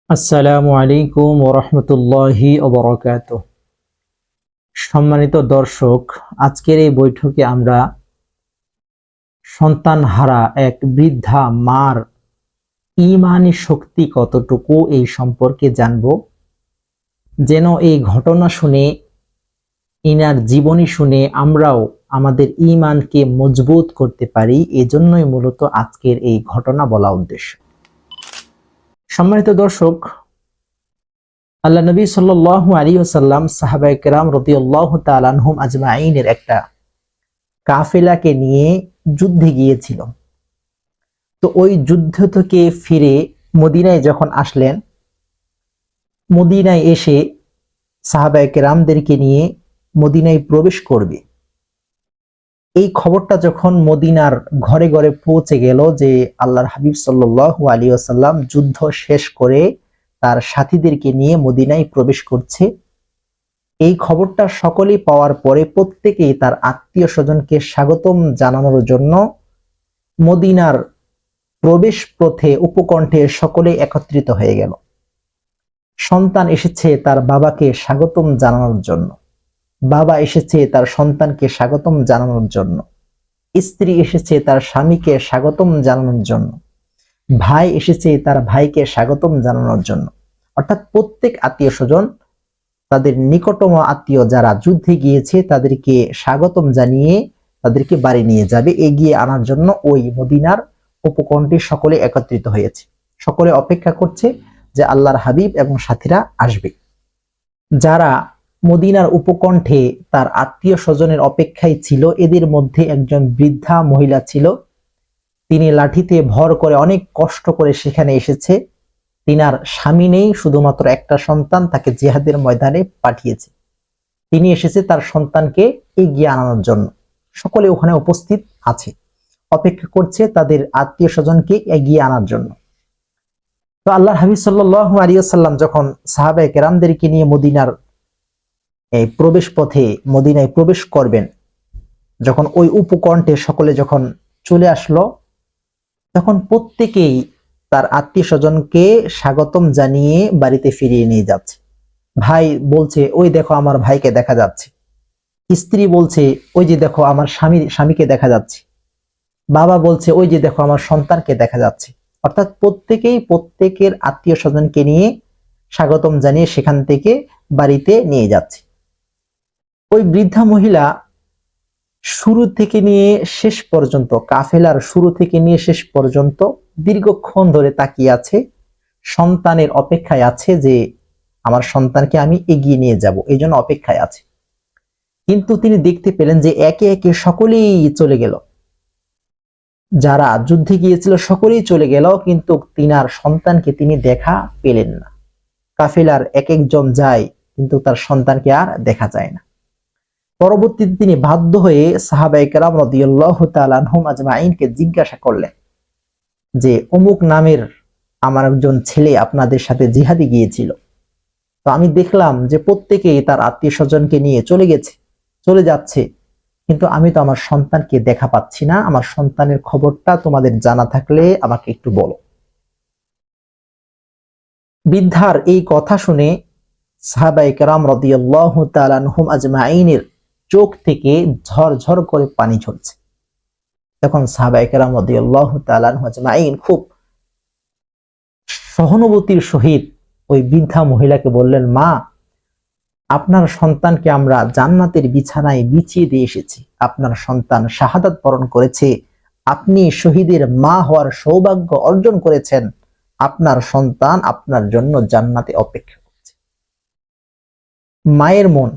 আসসালামু আলাইকুম ওরহমতুল্লাহি ওবরাকাতুহ। সম্মানিত দর্শক, আজকের এই বৈঠকে আমরা সন্তানহারা এক বৃদ্ধা মার ঈমানি শক্তি কতটুকু এই সম্পর্কে জানব। যেন এই ঘটনা শুনে, ইনার জীবনী শুনে আমরাও আমাদের ঈমানকে মজবুত করতে পারি, এজন্যই মূলত আজকের এই ঘটনা বলা উদ্দেশ্য। সম্মানিত দর্শক, আল্লাহ নবী সাল্লাল্লাহু আলাইহি ওয়াসাল্লাম সাহাবায়ে কেরাম রাদিয়াল্লাহু তাআলা আনহুম আজমাইনের একটা কাফেলাকে নিয়ে যুদ্ধে গিয়েছিল। তো ওই যুদ্ধ থেকে ফিরে মদিনায় যখন আসলেন, মদিনায় এসে সাহাবায়ে কেরামদেরকে নিয়ে মদিনায় প্রবেশ করবে, এই খবরটা যখন মদিনার ঘরে ঘরে পৌঁছে গেল যে আল্লাহর হাবিব সাল্লাল্লাহু আলাইহি ওয়াসাল্লাম যুদ্ধ শেষ করে তার সাথীদেরকে নিয়ে মদিনায় প্রবেশ করছে, এই খবরটা সকলেই পাওয়ার পরে প্রত্যেকেই তার আত্মীয় স্বজনকে স্বাগতম জানানোর জন্য মদিনার প্রবেশ পথে উপকণ্ঠে সকলে একত্রিত হয়ে গেল। সন্তান এসেছে তার বাবাকে স্বাগতম জানানোর জন্য, বাবা এসেছে তার সন্তানকে স্বাগতম জানানোর জন্য, স্ত্রী এসেছে তার স্বামীকে স্বাগতম জানানোর জন্য, ভাই এসেছে তার ভাইকে স্বাগতম জানানোর জন্য। অর্থাৎ প্রত্যেক আত্মীয় স্বজন তাদের নিকটতম আত্মীয় যারা যুদ্ধে গিয়েছে তাদেরকে স্বাগতম জানিয়ে তাদেরকে বাড়ি নিয়ে যাবে, এগিয়ে আনার জন্য ওই মদিনার উপকণ্ঠে সকলে একত্রিত হয়েছে। সকলে অপেক্ষা করছে যে আল্লাহর হাবিব এবং সাথীরা আসবে। যারা মদিনার উপকণ্ঠে তার আত্মীয় স্বজনের অপেক্ষায় ছিল, এদের মধ্যে একজন বৃদ্ধা মহিলা ছিল। তিনি লাঠিতে ভর করে অনেক কষ্ট করে সেখানে এসেছে। তিনার স্বামী নেই, শুধুমাত্র একটা সন্তান, তাকে জিহাদের ময়দানে পাঠিয়েছে। তিনি এসেছে তার সন্তানকে এগিয়ে আনানোর জন্য। সকলে ওখানে উপস্থিত আছে, অপেক্ষা করছে তাদের আত্মীয় স্বজনকে এগিয়ে আনার জন্য। তো আল্লাহর হাবিব সাল্লাল্লাহু আলাইহি ওয়াসাল্লাম যখন সাহাবায়ে কেরামদেরকে নিয়ে মদিনার এই প্রবেশ পথে মদিনায় প্রবেশ করবেন, যখন ওই উপকণ্ঠে সকলে যখন চলে আসলো, তখন প্রত্যেকেই তার আত্মীয় স্বজনকে স্বাগতম জানিয়ে বাড়িতে ফিরিয়ে নিয়ে যাচ্ছে। ভাই বলছে, ওই দেখো আমার ভাইকে দেখা যাচ্ছে। স্ত্রী বলছে, ওই যে দেখো আমার স্বামীকে দেখা যাচ্ছে। বাবা বলছে, ওই যে দেখো আমার সন্তানকে দেখা যাচ্ছে। অর্থাৎ প্রত্যেকেই প্রত্যেকের আত্মীয় স্বজনকে নিয়ে স্বাগতম জানিয়ে সেখান থেকে বাড়িতে নিয়ে যাচ্ছে। ওই বৃদ্ধা মহিলা শুরু থেকে নিয়ে শেষ পর্যন্ত, কাফেলার শুরু থেকে নিয়ে শেষ পর্যন্ত দীর্ঘক্ষণ ধরে তাকিয়ে আছে, সন্তানের অপেক্ষায় আছে যে আমার সন্তানকে আমি এগিয়ে নিয়ে যাব, এই জন্য অপেক্ষায় আছে। কিন্তু তিনি দেখতে পেলেন যে একে একে সকলেই চলে গেল, যারা যুদ্ধে গিয়েছিল সকলেই চলে গেল, কিন্তু তিনার সন্তানকে তিনি দেখা পেলেন না। কাফেলার এক একজন যায়, কিন্তু তার সন্তানকে আর দেখা যায় না। পরবর্তীতে তিনি বাধ্য হয়ে সাহাবায়ে কেরাম রাদিয়াল্লাহু তাআলা আনহুম আজমাইনকে জিজ্ঞাসা করলেন যে অমুক নামের আমার একজন ছেলে আপনাদের সাথে জিহাদে গিয়েছিল, তো আমি দেখলাম যে প্রত্যেকেই তার আত্মীয় স্বজনকে নিয়ে চলে যাচ্ছে, কিন্তু আমি তো আমার সন্তানকে দেখা পাচ্ছি না, আমার সন্তানের খবরটা তোমাদের জানা থাকলে আমাকে একটু বলো। বৃদ্ধার এই কথা শুনে সাহাবায়ে কেরাম রাদিয়াল্লাহু তাআলা আনহুম আজমাইনের চোখ থেকে ঝরঝর করে পানি ঝরছে। তখন সাহাবায়ে কেরাম রাদিয়াল্লাহু তাআলা আনহুম আজমাইন খুব সহানুভূতির সহিত ওই বৃদ্ধা মহিলাকে বললেন, মা, আপনার সন্তানকে আমরা জান্নাতের বিছানায় বিছিয়ে দিয়ে এসেছি। আপনার সন্তান শাহাদাত বরণ করেছে, আপনি শহীদের মা হওয়ার সৌভাগ্য অর্জন করেছেন, আপনার সন্তান আপনার জন্য জান্নাতে অপেক্ষা করছে। মায়ের মন,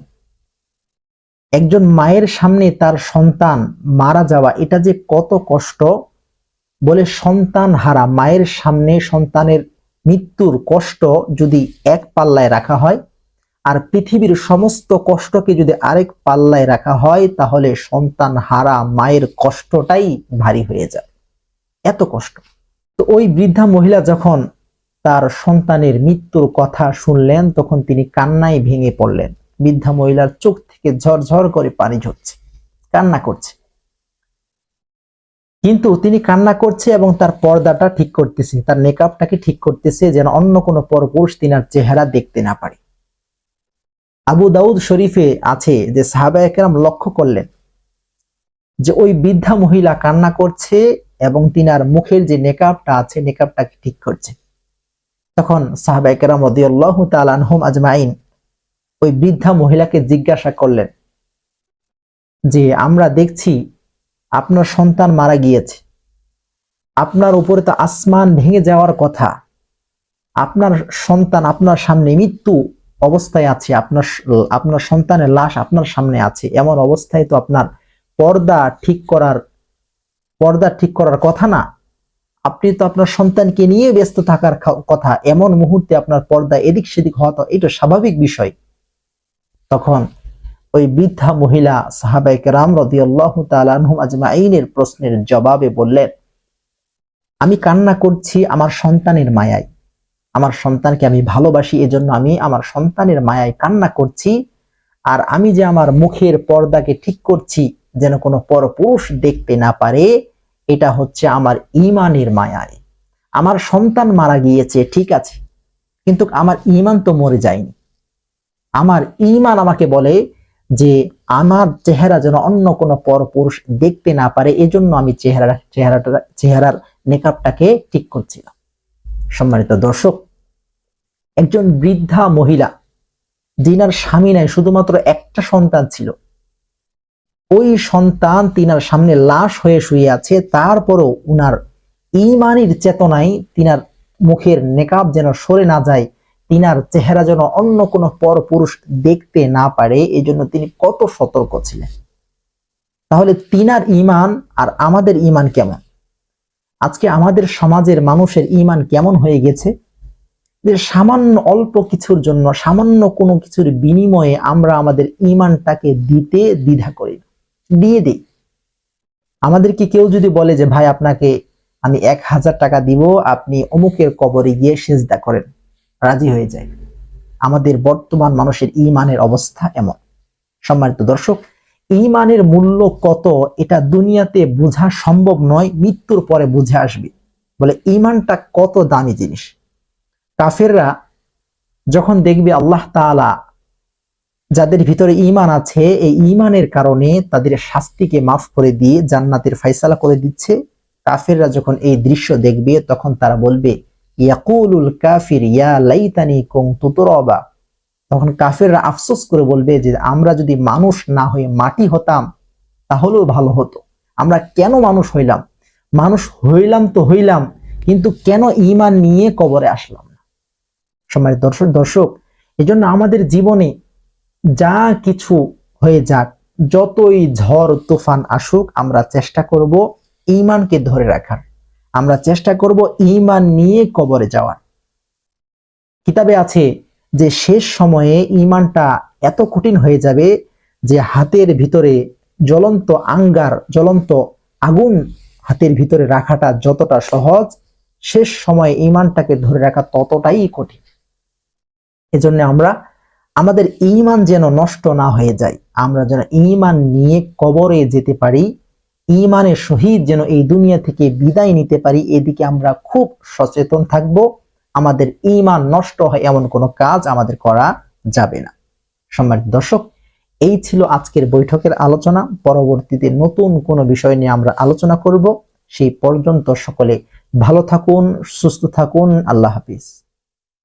একজন মায়ের সামনে তার সন্তান মারা যাওয়া, এটা যে কত কষ্ট, বলে সন্তান হারা মায়ের সামনে সন্তানের মৃত্যুর কষ্ট যদি এক পাল্লায় রাখা হয়, আর পৃথিবীর সমস্ত কষ্টকে যদি আরেক পাল্লায় রাখা হয়, তাহলে সন্তান হারা মায়ের কষ্টটাই ভারী হয়ে যায়, এত কষ্ট। তো ওই বৃদ্ধা মহিলা যখন তার সন্তানের মৃত্যুর কথা শুনলেন, তখন তিনি কান্নায় ভেঙে পড়লেন। বৃদ্ধা মহিলার চোখ থেকে ঝরঝর করে পানি ঝরছে, কান্না করছে। কিন্তু তিনি কান্না করছে এবং তার পর্দাটা ঠিক করতেছে, তার নেকাবটাকে ঠিক করতেছে যেন অন্য কোনো পরপুরুষ তিনার চেহারা দেখতে না পারে। আবু দাউদ শরীফে আছে যে সাহাবায়ে কেরাম লক্ষ্য করলেন যে ওই বৃদ্ধা মহিলা কান্না করছে এবং তিনার মুখের যে নেকাবটা আছে নেকাবটাকে ঠিক করছে। তখন সাহাবায়ে কেরাম রাদিয়াল্লাহু তাআলা আনহুম আজমাইন ওই বৃদ্ধা মহিলাকে জিজ্ঞাসা করলেন যে আমরা দেখছি আপনার সন্তান মারা গিয়েছে, আপনার উপরে তো আসমান ভেঙে যাওয়ার কথা, আপনার সন্তান আপনার সামনে মৃত্যু অবস্থায় আছে, আপনার সন্তানের লাশ আপনার সামনে আছে, এমন অবস্থায় তো আপনার পর্দা ঠিক করার কথা না, আপনি তো আপনার সন্তানকে নিয়ে ব্যস্ত থাকার কথা, এমন মুহূর্তে আপনার পর্দা এদিক সেদিক হওয়া তো এটা স্বাভাবিক বিষয়। তখন ওই বৃদ্ধা মহিলা সাহাবায়ে কেরাম রাদিয়াল্লাহু তাআলা আনহুম আজমাইনের প্রশ্নের জবাবে বললেন, আমি কান্না করছি আমার সন্তানের মায়ায়, আমার সন্তানকে আমি ভালোবাসি, এজন্য আমি আমার সন্তানের মায়ায় কান্না করছি। আর আমি যে আমার মুখের পর্দাকে ঠিক করছি যেন কোনো পরপুরুষ দেখতে না পারে, এটা হচ্ছে আমার ঈমানের মায়ায়। আমার সন্তান মারা গিয়েছে ঠিক আছে, কিন্তু আমার ঈমান তো মরে যায়নি। আমার ঈমান আমাকে বলে যে আমার চেহারা যেন অন্য কোনো পরপুরুষ দেখতে না পারে, এজন্য আমি চেহারার নেকাবটাকে ঠিক করছিলাম। সম্মানিত দর্শক, একজন বৃদ্ধা মহিলা যিনার স্বামী নাই, শুধুমাত্র একটা সন্তান ছিল, ওই সন্তান তিনার সামনে লাশ হয়ে শুয়ে আছে, তারপরও উনার ঈমানের চেতনায় তিনার মুখের নেকাব যেন সরে না যায়, তিনার চেহারা যেন অন্য কোনো পরপুরুষ দেখতে না পারে, এই জন্য তিনি কত সতর্ক ছিলেন। তাহলে তিনার ঈমান আর আমাদের ঈমান কেমন? আজকে আমাদের সমাজের মানুষের ঈমান কেমন হয়ে গেছে যে সামান্য অল্প কিছুর জন্য, সামান্য কোনো কিছুর বিনিময়ে আমরা আমাদের ঈমানটাকে দিতে দ্বিধা করি, দিয়ে দিই। আমাদেরকে কেউ যদি বলে যে ভাই আপনাকে আমি 1000 টাকা দিব, আপনি অমুকের কবরে গিয়ে সিজদা করেন, রাজি হয়ে যায়। আমাদের বর্তমান মানুষের ঈমানের অবস্থা এমন। সম্মানিত দর্শক, ঈমানের মূল্য কত এটা দুনিয়াতে বোঝা সম্ভব নয়, মৃত্যুর পরে বুঝে আসবে। বলে ঈমানটা কত দামি জিনিস। কাফেররা যখন দেখবে আল্লাহ তাআলা যাদের ভিতরে ঈমান আছে, এই ঈমানের কারণে তাদের শাস্তিকে মাফ করে দিয়ে জান্নাতের ফয়সালা করে দিচ্ছে, কাফেররা যখন এই দৃশ্য দেখবে তখন তারা বলবে ইয়াকুলুল কাফির ইয়া লাইতানি কুনতু তুরাবা। তখন কাফেররা আফসোস করে বলবে যে আমরা যদি মানুষ না হয়ে মাটি হতাম তাহলেও ভালো হতো, আমরা কেন মানুষ হইলাম? মানুষ হইলাম তো হইলাম, কিন্তু কেন ঈমান নিয়ে কবরে আসলাম না? সম্মানিত দর্শক, এজন্য আমাদের জীবনে যা কিছু হয়ে যাক, যতই ঝড় তুফান আসুক, আমরা চেষ্টা করব ঈমানকে ধরে রাখার, আমরা চেষ্টা করব ঈমান নিয়ে কবরে যাওয়ার। কিতাবে আছে যে শেষ সময়ে ঈমানটা এত কঠিন হয়ে যাবে যে হাতের ভিতরে জ্বলন্ত আঙ্গার, জ্বলন্ত আগুন হাতের ভিতরে রাখাটা যতটা সহজ, শেষ সময়ে ঈমানটাকে ধরে রাখা ততটাই কঠিন। এজন্য আমরা আমাদের ঈমান যেন নষ্ট না হয়ে যায়, আমরা যেন ঈমান নিয়ে কবরে যেতে পারি, ঈমানের সহিত যেন এই দুনিয়া থেকে বিদায় নিতে পারি, এদিকে আমরা খুব সচেতন থাকব। আমাদের ঈমান নষ্ট হয় এমন কোনো কাজ আমাদের করা যাবে না। সম্মানিত দর্শক, এই ছিল আজকের বৈঠকের আলোচনা। পরবর্তীতে নতুন কোনো বিষয় নিয়ে আমরা আলোচনা করব। সেই পর্যন্ত সকলে ভালো থাকুন, সুস্থ থাকুন। আল্লাহ হাফিজ।